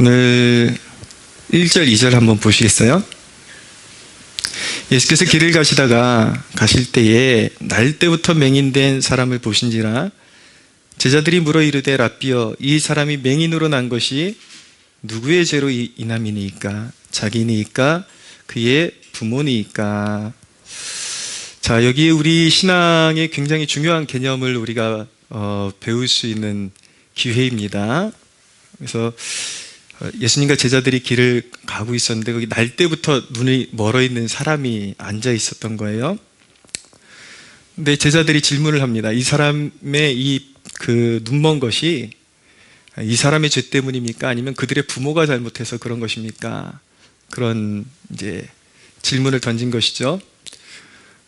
오늘 1절, 2절 한번 보시겠어요? 예수께서 길을 가실 때에 날 때부터 맹인된 사람을 보신지라 제자들이 물어 이르되 라삐여 이 사람이 맹인으로 난 것이 누구의 죄로 인함이니까 자기니까 그의 부모니까. 자, 여기 우리 신앙의 굉장히 중요한 개념을 우리가 배울 수 있는 기회입니다. 그래서 예수님과 제자들이 길을 가고 있었는데 거기 날 때부터 눈이 멀어 있는 사람이 앉아 있었던 거예요. 근데 제자들이 질문을 합니다. 이 사람의 눈먼 것이 이 사람의 죄 때문입니까? 아니면 그들의 부모가 잘못해서 그런 것입니까? 그런 이제 질문을 던진 것이죠.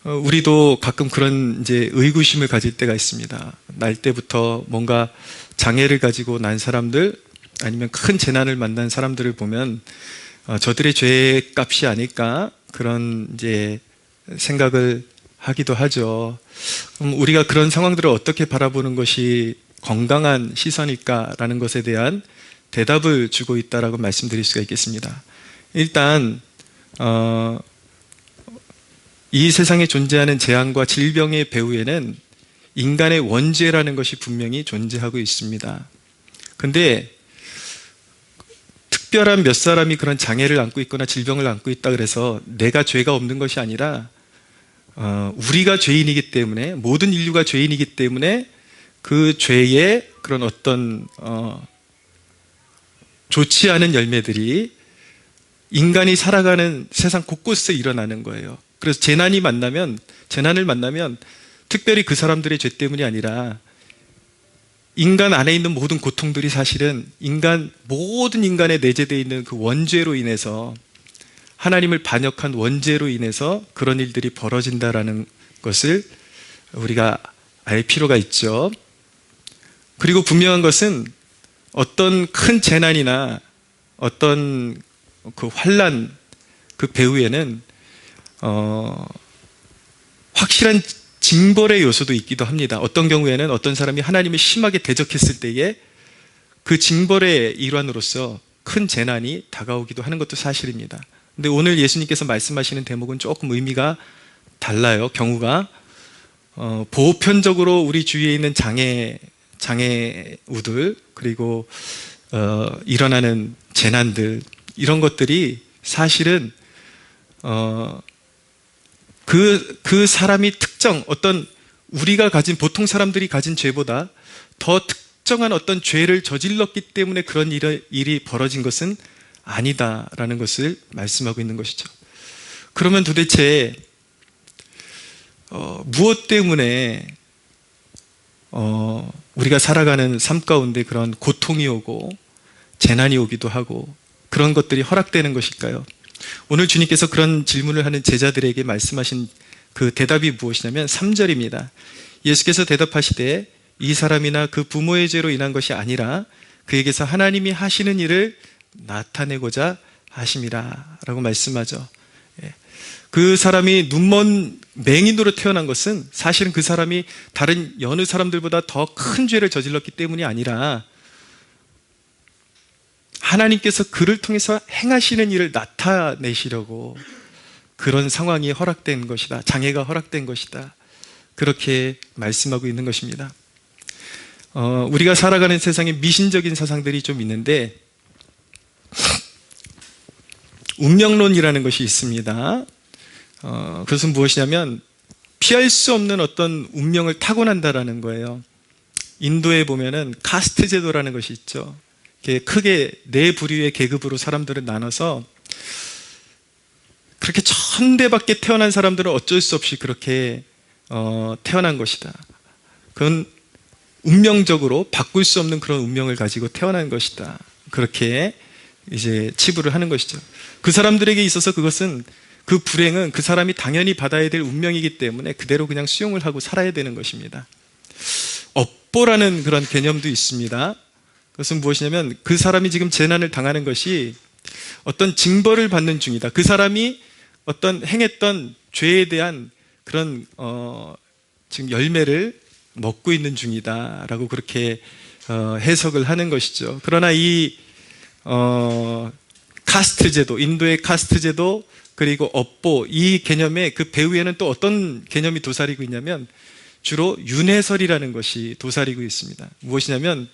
우리도 가끔 그런 이제 의구심을 가질 때가 있습니다. 날 때부터 뭔가 장애를 가지고 난 사람들, 아니면 큰 재난을 만난 사람들을 보면 저들의 죄의 값이 아닐까 그런 이제 생각을 하기도 하죠. 그럼 우리가 그런 상황들을 어떻게 바라보는 것이 건강한 시선일까라는 것에 대한 대답을 주고 있다라고 말씀드릴 수가 있겠습니다. 일단 이 세상에 존재하는 재앙과 질병의 배후에는 인간의 원죄라는 것이 분명히 존재하고 있습니다. 근데 특별한 몇 사람이 그런 장애를 안고 있거나 질병을 안고 있다 그래서 내가 죄가 없는 것이 아니라 우리가 죄인이기 때문에, 모든 인류가 죄인이기 때문에 그 죄의 그런 어떤 좋지 않은 열매들이 인간이 살아가는 세상 곳곳에 일어나는 거예요. 그래서 재난을 만나면 특별히 그 사람들의 죄 때문이 아니라 인간 안에 있는 모든 고통들이 사실은 모든 인간에 내재되어 있는 그 원죄로 인해서, 하나님을 반역한 원죄로 인해서 그런 일들이 벌어진다라는 것을 우리가 알 필요가 있죠. 그리고 분명한 것은 어떤 큰 재난이나 어떤 그 환난 그 배후에는 확실한 징벌의 요소도 있기도 합니다. 어떤 경우에는 어떤 사람이 하나님을 심하게 대적했을 때에 그 징벌의 일환으로서 큰 재난이 다가오기도 하는 것도 사실입니다. 근데 오늘 예수님께서 말씀하시는 대목은 조금 의미가 달라요. 경우가 보편적으로 우리 주위에 있는 장애우들, 그리고 일어나는 재난들, 이런 것들이 사실은 그 사람이 어떤 우리가 가진, 보통 사람들이 가진 죄보다 더 특정한 어떤 죄를 저질렀기 때문에 그런 일이 벌어진 것은 아니다라는 것을 말씀하고 있는 것이죠. 그러면 도대체 무엇 때문에 우리가 살아가는 삶 가운데 그런 고통이 오고 재난이 오기도 하고 그런 것들이 허락되는 것일까요? 오늘 주님께서 그런 질문을 하는 제자들에게 말씀하신 그 대답이 무엇이냐면 3절입니다. 예수께서 대답하시되 이 사람이나 그 부모의 죄로 인한 것이 아니라 그에게서 하나님이 하시는 일을 나타내고자 하심이라 라고 말씀하죠. 그 사람이 눈먼 맹인으로 태어난 것은 사실은 그 사람이 다른 여느 사람들보다 더 큰 죄를 저질렀기 때문이 아니라 하나님께서 그를 통해서 행하시는 일을 나타내시려고 그런 상황이 허락된 것이다. 장애가 허락된 것이다. 그렇게 말씀하고 있는 것입니다. 우리가 살아가는 세상에 미신적인 사상들이 좀 있는데 운명론이라는 것이 있습니다. 그것은 무엇이냐면 피할 수 없는 어떤 운명을 타고난다라는 거예요. 인도에 보면은 카스트 제도라는 것이 있죠. 크게 4부류의 계급으로 사람들을 나눠서 그렇게 천대받게 태어난 사람들은 어쩔 수 없이 그렇게 태어난 것이다. 그건 운명적으로 바꿀 수 없는 그런 운명을 가지고 태어난 것이다. 그렇게 이제 치부를 하는 것이죠. 그 사람들에게 있어서 그것은, 그 불행은 그 사람이 당연히 받아야 될 운명이기 때문에 그대로 그냥 수용을 하고 살아야 되는 것입니다. 업보라는 그런 개념도 있습니다. 그것은 무엇이냐면 그 사람이 지금 재난을 당하는 것이 어떤 징벌을 받는 중이다. 그 사람이 어떤 행했던 죄에 대한 그런 지금 열매를 먹고 있는 중이다 라고 그렇게 해석을 하는 것이죠. 그러나 이 카스트 제도, 인도의 카스트 제도, 그리고 업보, 이 개념의 그 배후에는 또 어떤 개념이 도사리고 있냐면 주로 윤회설이라는 것이 도사리고 있습니다. 무엇이냐면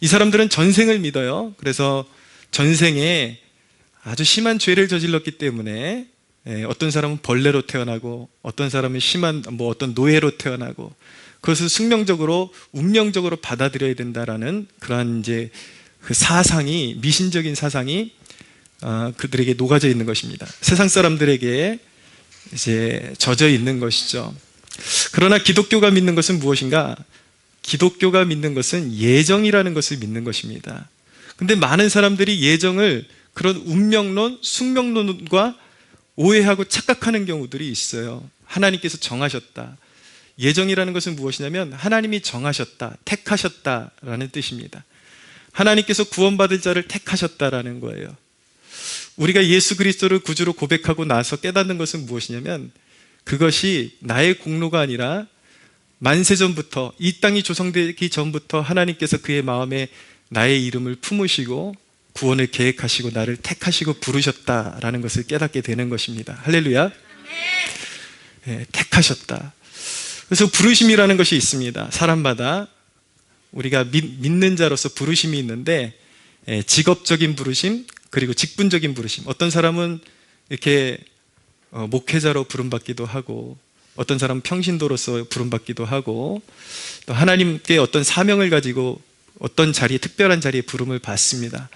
이 사람들은 전생을 믿어요. 그래서 전생에 아주 심한 죄를 저질렀기 때문에 어떤 사람은 벌레로 태어나고 어떤 사람은 심한 어떤 노예로 태어나고 그것을 숙명적으로 운명적으로 받아들여야 된다라는 그러한 이제 그 사상이, 미신적인 사상이 그들에게 녹아져 있는 것입니다. 세상 사람들에게 이제 젖어 있는 것이죠. 그러나 기독교가 믿는 것은 무엇인가? 기독교가 믿는 것은 예정이라는 것을 믿는 것입니다. 근데 많은 사람들이 예정을 그런 운명론, 숙명론과 오해하고 착각하는 경우들이 있어요. 하나님께서 정하셨다. 예정이라는 것은 무엇이냐면 하나님이 정하셨다, 택하셨다라는 뜻입니다. 하나님께서 구원받을 자를 택하셨다라는 거예요. 우리가 예수 그리스도를 구주로 고백하고 나서 깨닫는 것은 무엇이냐면 그것이 나의 공로가 아니라 만세전부터, 이 땅이 조성되기 전부터 하나님께서 그의 마음에 나의 이름을 품으시고 구원을 계획하시고 나를 택하시고 부르셨다라는 것을 깨닫게 되는 것입니다. 할렐루야. 네, 택하셨다. 그래서 부르심이라는 것이 있습니다. 사람마다 우리가 믿는 자로서 부르심이 있는데 직업적인 부르심, 그리고 직분적인 부르심. 어떤 사람은 이렇게 목회자로 부름받기도 하고 어떤 사람은 평신도로서 부름받기도 하고 또 하나님께 어떤 사명을 가지고 어떤 자리에, 특별한 자리에 부름을 받습니다.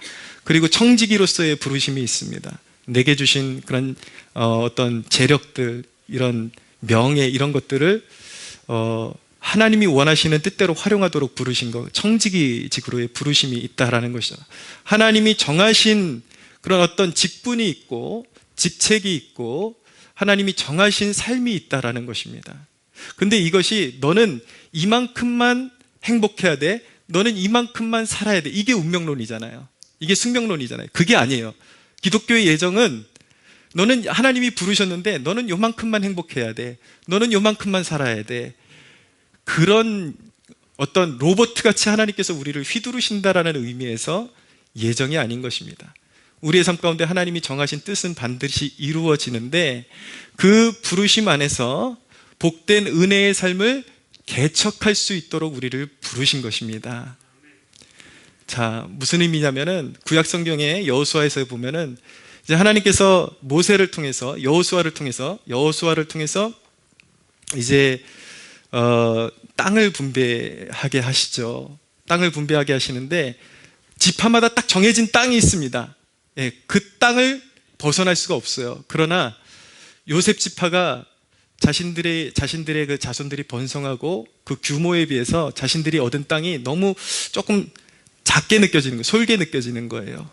그리고 청지기로서의 부르심이 있습니다. 내게 주신 그런 어떤 재력들, 이런 명예, 이런 것들을 하나님이 원하시는 뜻대로 활용하도록 부르신 것, 청지기직으로의 부르심이 있다라는 것이죠. 하나님이 정하신 그런 어떤 직분이 있고 직책이 있고 하나님이 정하신 삶이 있다라는 것입니다. 근데 이것이 너는 이만큼만 행복해야 돼, 너는 이만큼만 살아야 돼, 이게 운명론이잖아요. 이게 숙명론이잖아요. 그게 아니에요. 기독교의 예정은 너는 하나님이 부르셨는데 너는 요만큼만 행복해야 돼, 너는 요만큼만 살아야 돼, 그런 어떤 로봇같이 하나님께서 우리를 휘두르신다라는 의미에서 예정이 아닌 것입니다. 우리의 삶 가운데 하나님이 정하신 뜻은 반드시 이루어지는데 그 부르심 안에서 복된 은혜의 삶을 개척할 수 있도록 우리를 부르신 것입니다. 자, 무슨 의미냐면은 구약 성경의 여호수아에서 보면은 이제 하나님께서 모세를 통해서 여호수아를 통해서 이제 땅을 분배하게 하시죠. 땅을 분배하게 하시는데 지파마다 딱 정해진 땅이 있습니다. 예, 그 땅을 벗어날 수가 없어요. 그러나 요셉 지파가 자신들의 그 자손들이 번성하고 그 규모에 비해서 자신들이 얻은 땅이 너무 조금 작게 느껴지는 거예요. 솔게 느껴지는 거예요.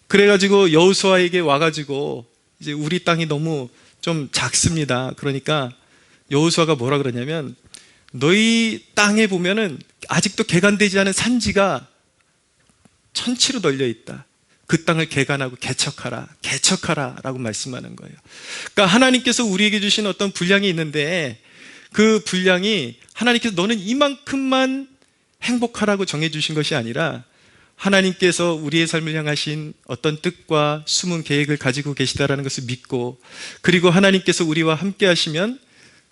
그래가지고 여호수아에게 와가지고 이제 우리 땅이 너무 좀 작습니다. 그러니까 여호수아가 뭐라 그러냐면 너희 땅에 보면은 아직도 개간되지 않은 산지가 천치로 널려 있다. 그 땅을 개간하고 개척하라 라고 말씀하는 거예요. 그러니까 하나님께서 우리에게 주신 어떤 분량이 있는데 그 분량이 하나님께서 너는 이만큼만 행복하라고 정해주신 것이 아니라 하나님께서 우리의 삶을 향하신 어떤 뜻과 숨은 계획을 가지고 계시다라는 것을 믿고, 그리고 하나님께서 우리와 함께 하시면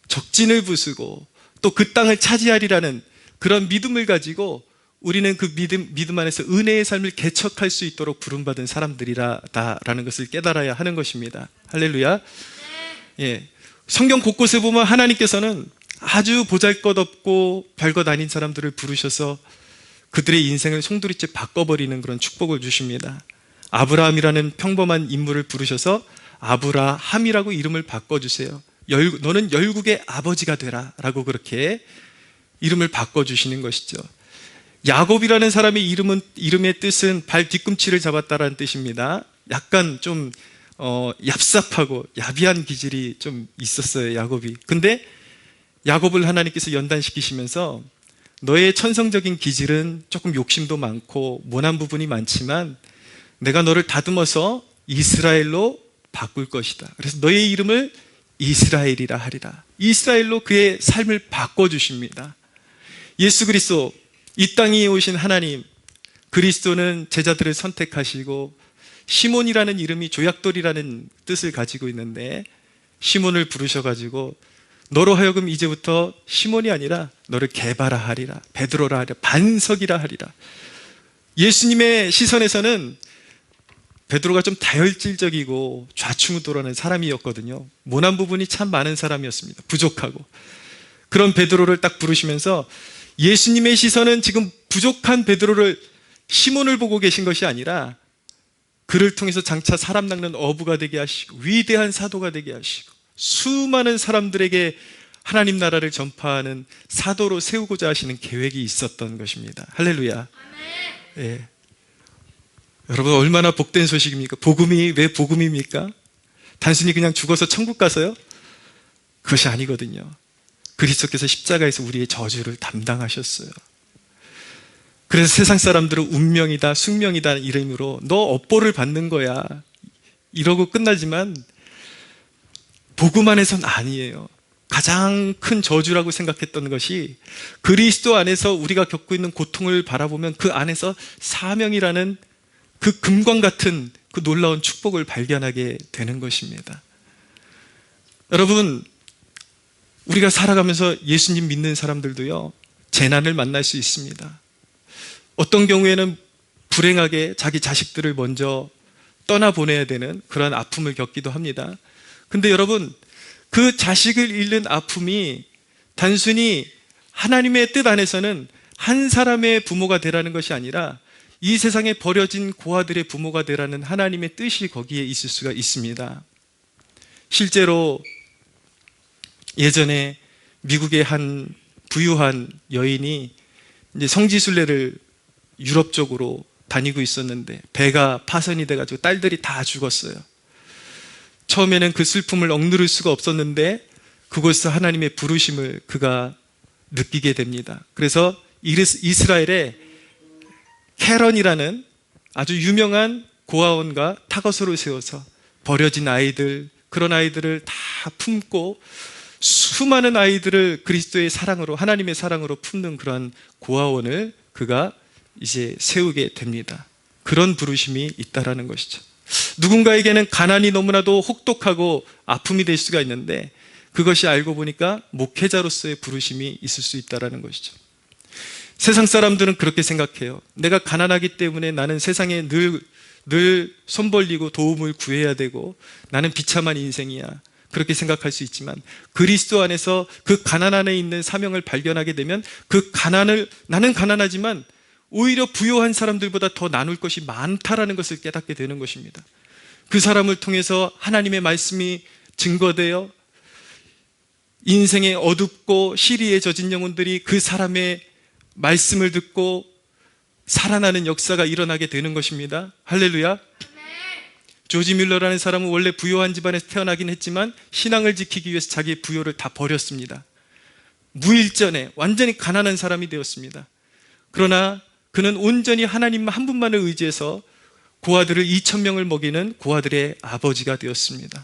적진을 부수고 또 그 땅을 차지하리라는 그런 믿음을 가지고 우리는 그 믿음 안에서 은혜의 삶을 개척할 수 있도록 부름받은 사람들이라는 것을 깨달아야 하는 것입니다. 할렐루야. 예, 성경 곳곳에 보면 하나님께서는 아주 보잘것없고 별것 아닌 사람들을 부르셔서 그들의 인생을 송두리째 바꿔버리는 그런 축복을 주십니다. 아브라함이라는 평범한 인물을 부르셔서 아브라함이라고 이름을 바꿔주세요. 너는 열국의 아버지가 되라 라고 그렇게 이름을 바꿔주시는 것이죠. 야곱이라는 사람의 이름의 뜻은 발 뒤꿈치를 잡았다라는 뜻입니다. 약간 좀 얍삽하고 야비한 기질이 좀 있었어요, 야곱이. 근데 야곱을 하나님께서 연단시키시면서 너의 천성적인 기질은 조금 욕심도 많고 모난 부분이 많지만 내가 너를 다듬어서 이스라엘로 바꿀 것이다. 그래서 너의 이름을 이스라엘이라 하리라. 이스라엘로 그의 삶을 바꿔주십니다. 예수 그리스도, 이 땅에 오신 하나님, 그리스도는 제자들을 선택하시고 시몬이라는 이름이 조약돌이라는 뜻을 가지고 있는데 시몬을 부르셔가지고 너로 하여금 이제부터 시몬이 아니라 너를 게바라 하리라, 베드로라 하리라, 반석이라 하리라. 예수님의 시선에서는 베드로가 좀 다혈질적이고 좌충우돌하는 사람이었거든요. 모난 부분이 참 많은 사람이었습니다. 부족하고. 그런 베드로를 딱 부르시면서 예수님의 시선은 지금 부족한 베드로를, 시몬을 보고 계신 것이 아니라 그를 통해서 장차 사람 낚는 어부가 되게 하시고 위대한 사도가 되게 하시고 수많은 사람들에게 하나님 나라를 전파하는 사도로 세우고자 하시는 계획이 있었던 것입니다. 할렐루야. 예. 여러분, 얼마나 복된 소식입니까? 복음이 왜 복음입니까? 단순히 그냥 죽어서 천국 가서요? 그것이 아니거든요. 그리스도께서 십자가에서 우리의 저주를 담당하셨어요. 그래서 세상 사람들은 운명이다, 숙명이다 이름으로 너 업보를 받는 거야 이러고 끝나지만 복음 안에서는 아니에요. 가장 큰 저주라고 생각했던 것이 그리스도 안에서 우리가 겪고 있는 고통을 바라보면 그 안에서 사명이라는 그 금광 같은 그 놀라운 축복을 발견하게 되는 것입니다. 여러분, 우리가 살아가면서 예수님 믿는 사람들도요, 재난을 만날 수 있습니다. 어떤 경우에는 불행하게 자기 자식들을 먼저 떠나보내야 되는 그런 아픔을 겪기도 합니다. 근데 여러분, 그 자식을 잃는 아픔이 단순히 하나님의 뜻 안에서는 한 사람의 부모가 되라는 것이 아니라 이 세상에 버려진 고아들의 부모가 되라는 하나님의 뜻이 거기에 있을 수가 있습니다. 실제로 예전에 미국의 한 부유한 여인이 이제 성지순례를 유럽 쪽으로 다니고 있었는데 배가 파손이 돼가지고 딸들이 다 죽었어요. 처음에는 그 슬픔을 억누를 수가 없었는데 그곳에서 하나님의 부르심을 그가 느끼게 됩니다. 그래서 이스라엘에 캐런이라는 아주 유명한 고아원과 타거소를 세워서 버려진 아이들, 그런 아이들을 다 품고 수많은 아이들을 그리스도의 사랑으로, 하나님의 사랑으로 품는 그런 고아원을 그가 이제 세우게 됩니다. 그런 부르심이 있다라는 것이죠. 누군가에게는 가난이 너무나도 혹독하고 아픔이 될 수가 있는데 그것이 알고 보니까 목회자로서의 부르심이 있을 수 있다라는 것이죠. 세상 사람들은 그렇게 생각해요. 내가 가난하기 때문에 나는 세상에 늘 손 벌리고 도움을 구해야 되고 나는 비참한 인생이야. 그렇게 생각할 수 있지만 그리스도 안에서 그 가난 안에 있는 사명을 발견하게 되면 그 가난을, 나는 가난하지만 오히려 부유한 사람들보다 더 나눌 것이 많다라는 것을 깨닫게 되는 것입니다. 그 사람을 통해서 하나님의 말씀이 증거되어 인생의 어둡고 시리에 젖은 영혼들이 그 사람의 말씀을 듣고 살아나는 역사가 일어나게 되는 것입니다. 할렐루야. 조지 뮬러라는 사람은 원래 부유한 집안에서 태어나긴 했지만 신앙을 지키기 위해서 자기의 부유를 다 버렸습니다. 무일전에 완전히 가난한 사람이 되었습니다. 그러나 그는 온전히 하나님 한 분만을 의지해서 고아들을 2,000명을 먹이는 고아들의 아버지가 되었습니다.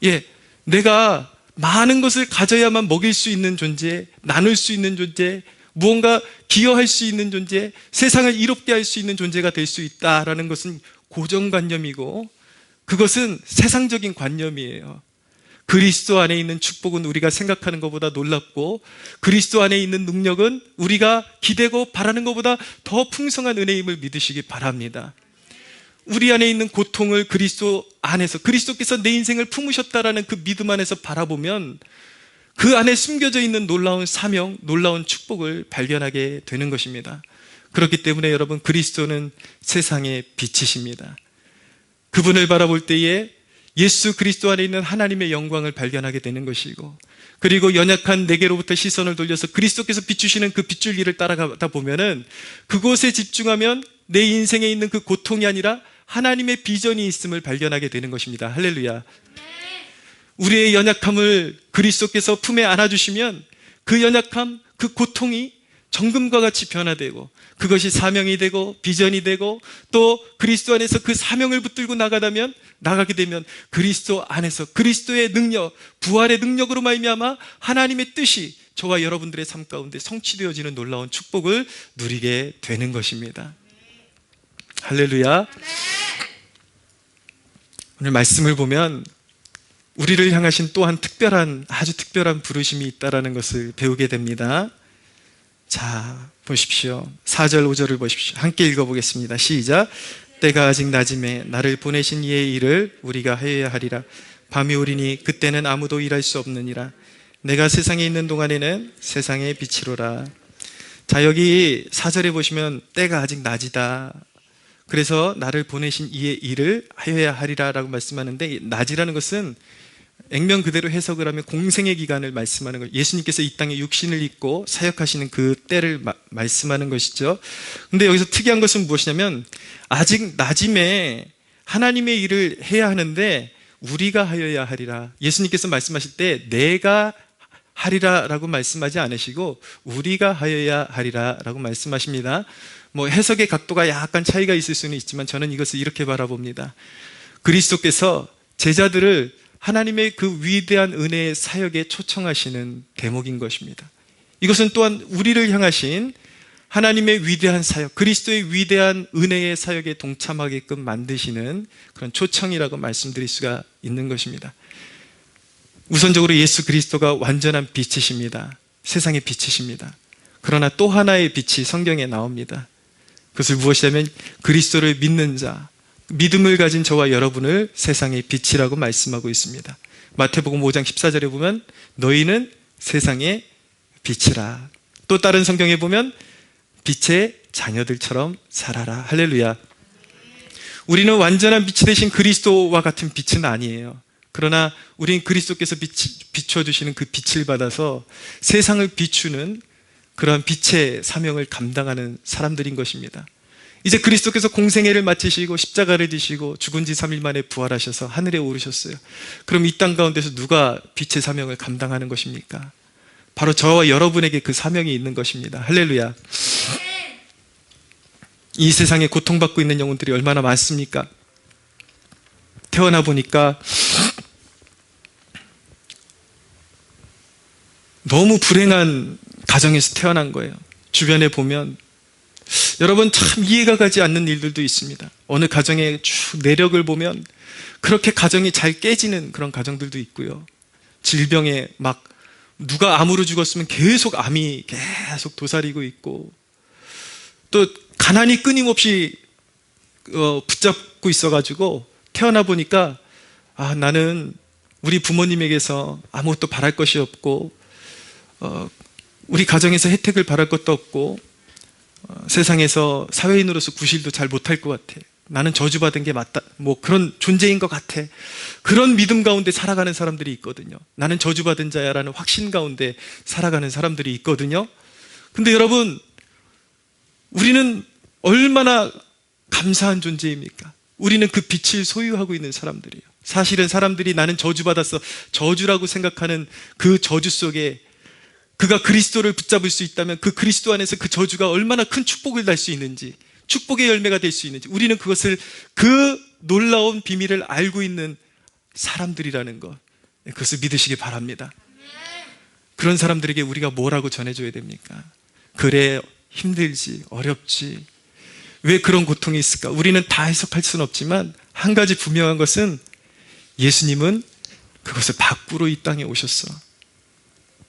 예, 내가 많은 것을 가져야만 먹일 수 있는 존재, 나눌 수 있는 존재, 무언가 기여할 수 있는 존재, 세상을 이롭게 할 수 있는 존재가 될 수 있다라는 것은 고정관념이고 그것은 세상적인 관념이에요. 그리스도 안에 있는 축복은 우리가 생각하는 것보다 놀랍고 그리스도 안에 있는 능력은 우리가 기대고 바라는 것보다 더 풍성한 은혜임을 믿으시기 바랍니다. 우리 안에 있는 고통을 그리스도 안에서, 그리스도께서 내 인생을 품으셨다라는 그 믿음 안에서 바라보면 그 안에 숨겨져 있는 놀라운 사명, 놀라운 축복을 발견하게 되는 것입니다. 그렇기 때문에 여러분, 그리스도는 세상의 빛이십니다. 그분을 바라볼 때에 예수 그리스도 안에 있는 하나님의 영광을 발견하게 되는 것이고, 그리고 연약한 내게로부터 시선을 돌려서 그리스도께서 비추시는 그 빗줄기를 따라가다 보면은 그곳에 집중하면 내 인생에 있는 그 고통이 아니라 하나님의 비전이 있음을 발견하게 되는 것입니다. 할렐루야. 우리의 연약함을 그리스도께서 품에 안아주시면 그 연약함, 그 고통이 정금과 같이 변화되고 그것이 사명이 되고 비전이 되고 또 그리스도 안에서 그 사명을 붙들고 나가게 되면 그리스도 안에서 그리스도의 능력, 부활의 능력으로 말미암아 하나님의 뜻이 저와 여러분들의 삶 가운데 성취되어지는 놀라운 축복을 누리게 되는 것입니다. 할렐루야. 오늘 말씀을 보면 우리를 향하신 또한 아주 특별한 부르심이 있다는 것을 배우게 됩니다. 자, 보십시오. 4절 5절을 보십시오. 함께 읽어보겠습니다. 시작. 때가 아직 낮음에 나를 보내신 이의 일을 우리가 하여야 하리라. 밤이 오리니 그때는 아무도 일할 수 없느니라. 내가 세상에 있는 동안에는 세상의 빛이로라. 자, 여기 4절에 보시면 때가 아직 낮이다. 그래서 나를 보내신 이의 일을 하여야 하리라 라고 말씀하는데, 낮이라는 것은 액면 그대로 해석을 하면 공생의 기간을 말씀하는 거예요. 예수님께서 이 땅에 육신을 입고 사역하시는 그 때를 말씀하는 것이죠. 근데 여기서 특이한 것은 무엇이냐면, 아직 낮임에 하나님의 일을 해야 하는데 우리가 하여야 하리라. 예수님께서 말씀하실 때 내가 하리라 라고 말씀하지 않으시고 우리가 하여야 하리라 라고 말씀하십니다. 해석의 각도가 약간 차이가 있을 수는 있지만 저는 이것을 이렇게 바라봅니다. 그리스도께서 제자들을 하나님의 그 위대한 은혜의 사역에 초청하시는 대목인 것입니다. 이것은 또한 우리를 향하신 하나님의 위대한 사역, 그리스도의 위대한 은혜의 사역에 동참하게끔 만드시는 그런 초청이라고 말씀드릴 수가 있는 것입니다. 우선적으로 예수 그리스도가 완전한 빛이십니다. 세상의 빛이십니다. 그러나 또 하나의 빛이 성경에 나옵니다. 그것을 무엇이냐면 그리스도를 믿는 자, 믿음을 가진 저와 여러분을 세상의 빛이라고 말씀하고 있습니다. 마태복음 5장 14절에 보면 너희는 세상의 빛이라. 또 다른 성경에 보면 빛의 자녀들처럼 살아라. 할렐루야. 우리는 완전한 빛이 되신 그리스도와 같은 빛은 아니에요. 그러나 우리는 그리스도께서 비춰주시는 그 빛을 받아서 세상을 비추는 그러한 빛의 사명을 감당하는 사람들인 것입니다. 이제 그리스도께서 공생애를 마치시고 십자가를 지시고 죽은 지 3일 만에 부활하셔서 하늘에 오르셨어요. 그럼 이 땅 가운데서 누가 빛의 사명을 감당하는 것입니까? 바로 저와 여러분에게 그 사명이 있는 것입니다. 할렐루야. 이 세상에 고통받고 있는 영혼들이 얼마나 많습니까? 태어나 보니까 너무 불행한 가정에서 태어난 거예요. 주변에 보면 여러분 참 이해가 가지 않는 일들도 있습니다. 어느 가정의 쭉 내력을 보면 그렇게 가정이 잘 깨지는 그런 가정들도 있고요. 질병에 막 누가 암으로 죽었으면 계속 암이 계속 도사리고 있고, 또 가난이 끊임없이 붙잡고 있어가지고 태어나 보니까 나는 우리 부모님에게서 아무것도 바랄 것이 없고 우리 가정에서 혜택을 바랄 것도 없고 세상에서 사회인으로서 구실도 잘 못할 것 같아. 나는 저주받은 게 맞다. 그런 존재인 것 같아. 그런 믿음 가운데 살아가는 사람들이 있거든요. 나는 저주받은 자야라는 확신 가운데 살아가는 사람들이 있거든요. 근데 여러분, 우리는 얼마나 감사한 존재입니까? 우리는 그 빛을 소유하고 있는 사람들이에요. 사실은 사람들이 나는 저주받았어, 저주라고 생각하는 그 저주 속에 그가 그리스도를 붙잡을 수 있다면 그 그리스도 안에서 그 저주가 얼마나 큰 축복을 달 수 있는지, 축복의 열매가 될 수 있는지, 우리는 그 놀라운 비밀을 알고 있는 사람들이라는 것, 그것을 믿으시기 바랍니다. 그런 사람들에게 우리가 뭐라고 전해줘야 됩니까? 그래, 힘들지, 어렵지, 왜 그런 고통이 있을까? 우리는 다 해석할 수는 없지만 한 가지 분명한 것은 예수님은 그것을 밖으로 이 땅에 오셨어.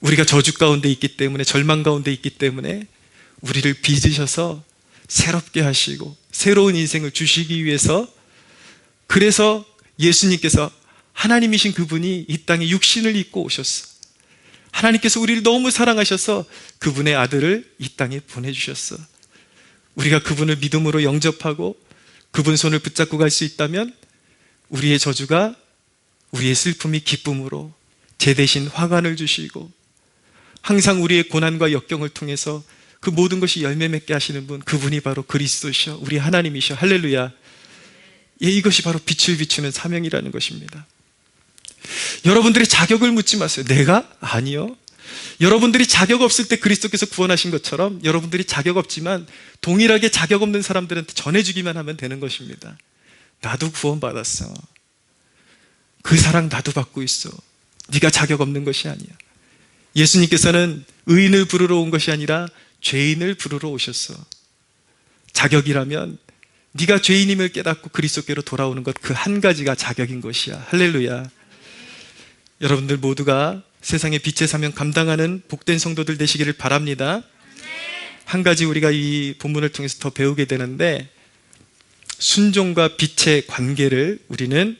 우리가 저주 가운데 있기 때문에, 절망 가운데 있기 때문에 우리를 빚으셔서 새롭게 하시고 새로운 인생을 주시기 위해서, 그래서 예수님께서 하나님이신 그분이 이 땅에 육신을 입고 오셨어. 하나님께서 우리를 너무 사랑하셔서 그분의 아들을 이 땅에 보내주셨어. 우리가 그분을 믿음으로 영접하고 그분 손을 붙잡고 갈 수 있다면 우리의 저주가, 우리의 슬픔이 기쁨으로 제 대신 화관을 주시고, 항상 우리의 고난과 역경을 통해서 그 모든 것이 열매 맺게 하시는 분, 그분이 바로 그리스도시여, 우리 하나님이시여. 할렐루야. 이것이 바로 빛을 비추는 사명이라는 것입니다. 여러분들이 자격을 묻지 마세요. 내가? 아니요. 여러분들이 자격 없을 때 그리스도께서 구원하신 것처럼 여러분들이 자격 없지만 동일하게 자격 없는 사람들한테 전해주기만 하면 되는 것입니다. 나도 구원받았어. 그 사랑 나도 받고 있어. 네가 자격 없는 것이 아니야. 예수님께서는 의인을 부르러 온 것이 아니라 죄인을 부르러 오셨어. 자격이라면 네가 죄인임을 깨닫고 그리스도께로 돌아오는 것, 그 한 가지가 자격인 것이야. 할렐루야. 여러분들 모두가 세상의 빛의 사명 감당하는 복된 성도들 되시기를 바랍니다. 한 가지 우리가 이 본문을 통해서 더 배우게 되는데, 순종과 빛의 관계를 우리는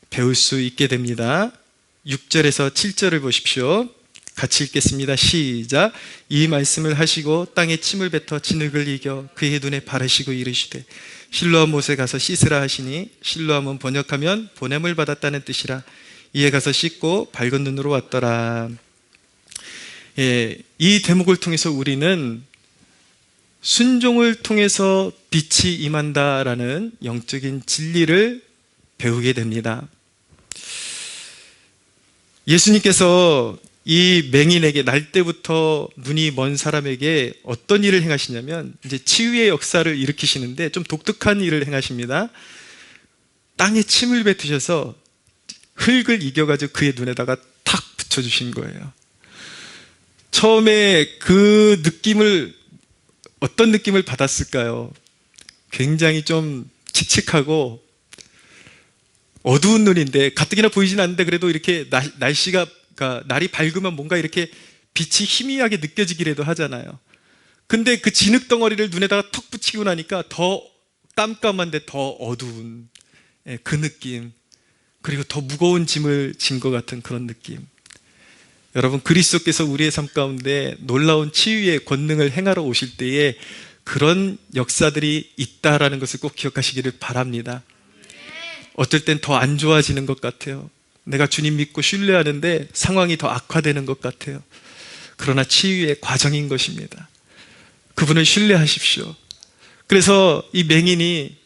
배울 수 있게 됩니다. 6절에서 7절을 보십시오. 같이 읽겠습니다. 시작. 이 말씀을 하시고 땅에 침을 뱉어 진흙을 이겨 그의 눈에 바르시고 이르시되 실로암 못에 가서 씻으라 하시니, 실로암은 번역하면 보냄을 받았다는 뜻이라. 이에 가서 씻고 밝은 눈으로 왔더라. 이 대목을 통해서 우리는 순종을 통해서 빛이 임한다라는 영적인 진리를 배우게 됩니다. 예수님께서 이 맹인에게, 날 때부터 눈이 먼 사람에게 어떤 일을 행하시냐면, 이제 치유의 역사를 일으키시는데 좀 독특한 일을 행하십니다. 땅에 침을 뱉으셔서 흙을 이겨가지고 그의 눈에다가 탁 붙여주신 거예요. 처음에 그 느낌을, 어떤 느낌을 받았을까요? 굉장히 좀 칙칙하고 어두운 눈인데, 가뜩이나 보이진 않는데 그래도 이렇게 날씨가, 그러니까 날이 밝으면 뭔가 이렇게 빛이 희미하게 느껴지기라도 하잖아요. 근데 그 진흙 덩어리를 눈에다가 턱 붙이고 나니까 더 깜깜한데 더 어두운 그 느낌, 그리고 더 무거운 짐을 진 것 같은 그런 느낌. 여러분, 그리스도께서 우리의 삶 가운데 놀라운 치유의 권능을 행하러 오실 때에 그런 역사들이 있다라는 것을 꼭 기억하시기를 바랍니다. 어떨 땐 더 안 좋아지는 것 같아요. 내가 주님 믿고 신뢰하는데 상황이 더 악화되는 것 같아요. 그러나 치유의 과정인 것입니다. 그분을 신뢰하십시오. 그래서 이 맹인이,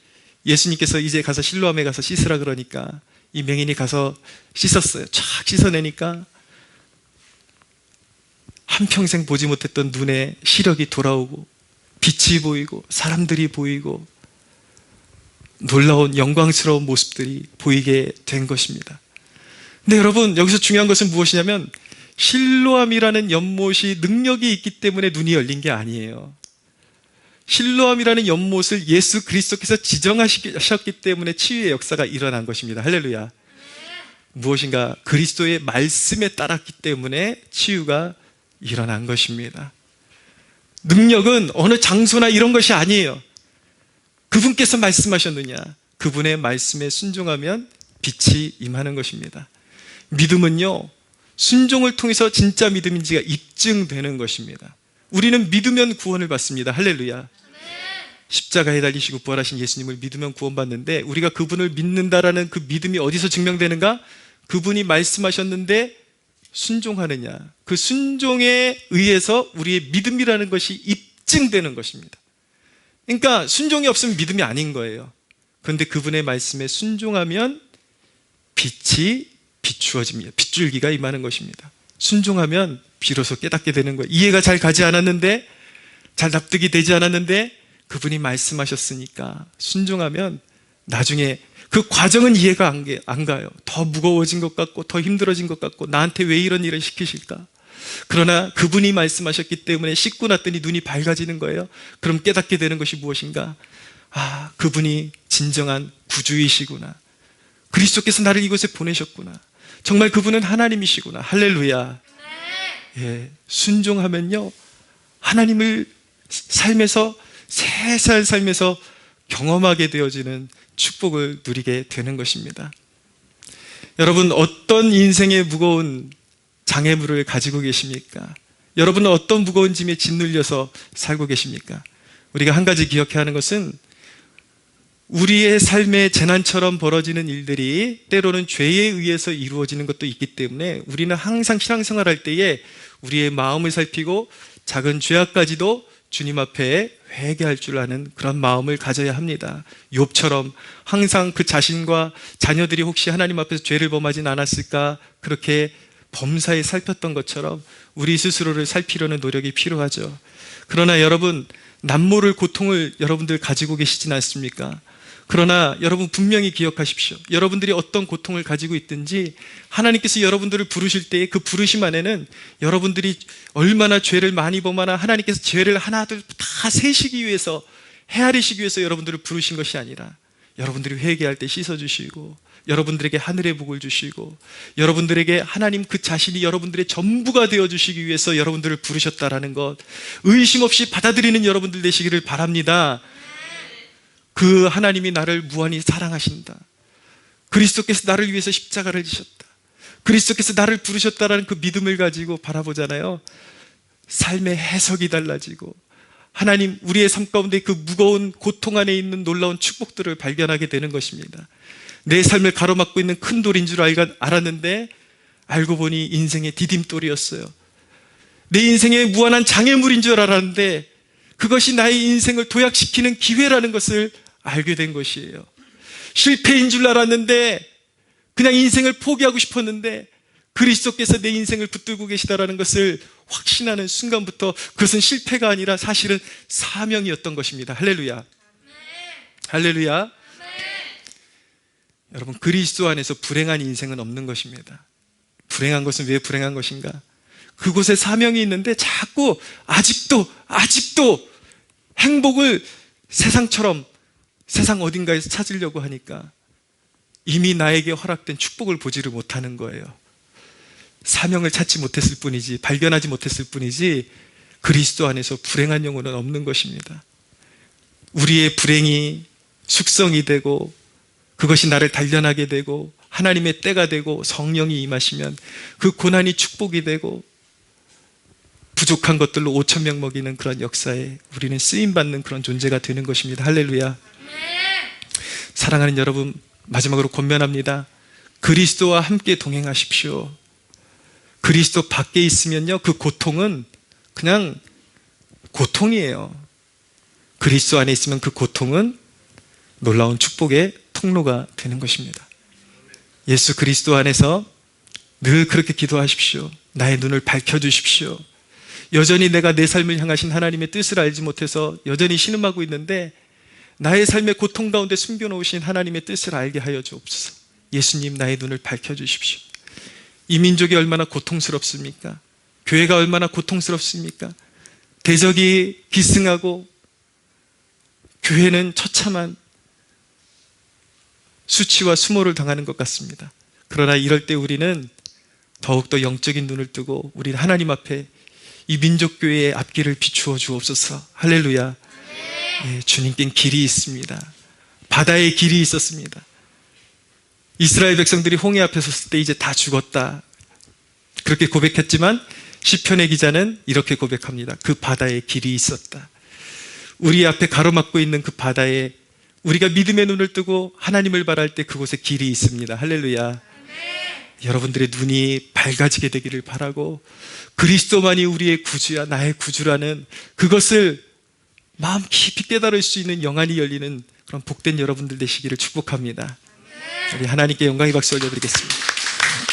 예수님께서 이제 가서 실로암에 가서 씻으라 그러니까 이 맹인이 가서 씻었어요. 쫙 씻어내니까 한평생 보지 못했던 눈에 시력이 돌아오고 빛이 보이고 사람들이 보이고 놀라운 영광스러운 모습들이 보이게 된 것입니다. 근데 여러분, 여기서 중요한 것은 무엇이냐면, 실로암이라는 연못이 능력이 있기 때문에 눈이 열린 게 아니에요. 실로암이라는 연못을 예수 그리스도께서 지정하셨기 때문에 치유의 역사가 일어난 것입니다. 할렐루야. 무엇인가 그리스도의 말씀에 따랐기 때문에 치유가 일어난 것입니다. 능력은 어느 장소나 이런 것이 아니에요. 그분께서 말씀하셨느냐, 그분의 말씀에 순종하면 빛이 임하는 것입니다. 믿음은요, 순종을 통해서 진짜 믿음인지가 입증되는 것입니다. 우리는 믿으면 구원을 받습니다. 할렐루야. 십자가에 달리시고 부활하신 예수님을 믿으면 구원받는데, 우리가 그분을 믿는다라는 그 믿음이 어디서 증명되는가? 그분이 말씀하셨는데 순종하느냐, 그 순종에 의해서 우리의 믿음이라는 것이 입증되는 것입니다. 그러니까 순종이 없으면 믿음이 아닌 거예요. 그런데 그분의 말씀에 순종하면 빛이 비추어집니다. 빗줄기가 임하는 것입니다. 순종하면 비로소 깨닫게 되는 거예요. 이해가 잘 가지 않았는데, 잘 납득이 되지 않았는데 그분이 말씀하셨으니까 순종하면 나중에 그 과정은 이해가 안 가요. 더 무거워진 것 같고 더 힘들어진 것 같고, 나한테 왜 이런 일을 시키실까? 그러나 그분이 말씀하셨기 때문에 씻고 났더니 눈이 밝아지는 거예요. 그럼 깨닫게 되는 것이 무엇인가? 아, 그분이 진정한 구주이시구나. 그리스도께서 나를 이곳에 보내셨구나. 정말 그분은 하나님이시구나. 할렐루야. 순종하면요, 하나님을 삶에서, 새살 삶에서 경험하게 되어지는 축복을 누리게 되는 것입니다. 여러분, 어떤 인생의 무거운 장애물을 가지고 계십니까? 여러분은 어떤 무거운 짐에 짓눌려서 살고 계십니까? 우리가 한 가지 기억해야 하는 것은, 우리의 삶의 재난처럼 벌어지는 일들이 때로는 죄에 의해서 이루어지는 것도 있기 때문에 우리는 항상 신앙생활할 때에 우리의 마음을 살피고 작은 죄악까지도 주님 앞에 회개할 줄 아는 그런 마음을 가져야 합니다. 욥처럼 항상 그 자신과 자녀들이 혹시 하나님 앞에서 죄를 범하진 않았을까, 그렇게 범사에 살폈던 것처럼 우리 스스로를 살피려는 노력이 필요하죠. 그러나 여러분, 남모를 고통을 여러분들 가지고 계시진 않습니까? 그러나 여러분 분명히 기억하십시오. 여러분들이 어떤 고통을 가지고 있든지 하나님께서 여러분들을 부르실 때에 그 부르심 안에는 여러분들이 얼마나 죄를 많이 범하나 하나님께서 죄를 하나둘 다 세시기 위해서 헤아리시기 위해서 여러분들을 부르신 것이 아니라 여러분들이 회개할 때 씻어주시고 여러분들에게 하늘의 복을 주시고 여러분들에게 하나님 그 자신이 여러분들의 전부가 되어주시기 위해서 여러분들을 부르셨다라는 것 의심 없이 받아들이는 여러분들 되시기를 바랍니다. 그 하나님이 나를 무한히 사랑하신다. 그리스도께서 나를 위해서 십자가를 지셨다. 그리스도께서 나를 부르셨다라는 그 믿음을 가지고 바라보잖아요. 삶의 해석이 달라지고 하나님 우리의 삶 가운데 그 무거운 고통 안에 있는 놀라운 축복들을 발견하게 되는 것입니다. 내 삶을 가로막고 있는 큰 돌인 줄 알았는데 알고 보니 인생의 디딤돌이었어요. 내 인생의 무한한 장애물인 줄 알았는데 그것이 나의 인생을 도약시키는 기회라는 것을 알게 된 것이에요. 실패인 줄 알았는데 그냥 인생을 포기하고 싶었는데 그리스도께서 내 인생을 붙들고 계시다라는 것을 확신하는 순간부터 그것은 실패가 아니라 사실은 사명이었던 것입니다. 할렐루야. 할렐루야. 여러분, 그리스도 안에서 불행한 인생은 없는 것입니다. 불행한 것은 왜 불행한 것인가? 그곳에 사명이 있는데 자꾸 아직도 행복을 세상처럼 세상 어딘가에서 찾으려고 하니까 이미 나에게 허락된 축복을 보지를 못하는 거예요. 사명을 찾지 못했을 뿐이지, 발견하지 못했을 뿐이지 그리스도 안에서 불행한 영혼은 없는 것입니다. 우리의 불행이 숙성이 되고 그것이 나를 단련하게 되고 하나님의 때가 되고 성령이 임하시면 그 고난이 축복이 되고 부족한 것들로 5,000명 먹이는 그런 역사에 우리는 쓰임받는 그런 존재가 되는 것입니다. 할렐루야. 사랑하는 여러분, 마지막으로 권면합니다. 그리스도와 함께 동행하십시오. 그리스도 밖에 있으면요, 그 고통은 그냥 고통이에요. 그리스도 안에 있으면 그 고통은 놀라운 축복의 통로가 되는 것입니다. 예수 그리스도 안에서 늘 그렇게 기도하십시오. 나의 눈을 밝혀주십시오. 여전히 내가 내 삶을 향하신 하나님의 뜻을 알지 못해서 여전히 신음하고 있는데 나의 삶의 고통 가운데 숨겨놓으신 하나님의 뜻을 알게 하여 주옵소서. 예수님, 나의 눈을 밝혀주십시오. 이 민족이 얼마나 고통스럽습니까? 교회가 얼마나 고통스럽습니까? 대적이 기승하고 교회는 처참한 수치와 수모를 당하는 것 같습니다. 그러나 이럴 때 우리는 더욱더 영적인 눈을 뜨고 우리는 하나님 앞에 이 민족교회의 앞길을 비추어 주옵소서. 할렐루야. 예, 주님께는 길이 있습니다. 바다에 길이 있었습니다. 이스라엘 백성들이 홍해 앞에 섰을 때 이제 다 죽었다 그렇게 고백했지만 시편의 기자는 이렇게 고백합니다. 그 바다에 길이 있었다. 우리 앞에 가로막고 있는 그 바다에 우리가 믿음의 눈을 뜨고 하나님을 바랄 때 그곳에 길이 있습니다. 할렐루야. 여러분들의 눈이 밝아지게 되기를 바라고 그리스도만이 우리의 구주야, 나의 구주라는 그것을 마음 깊이 깨달을 수 있는 영안이 열리는 그런 복된 여러분들 되시기를 축복합니다. 우리 하나님께 영광의 박수 올려드리겠습니다.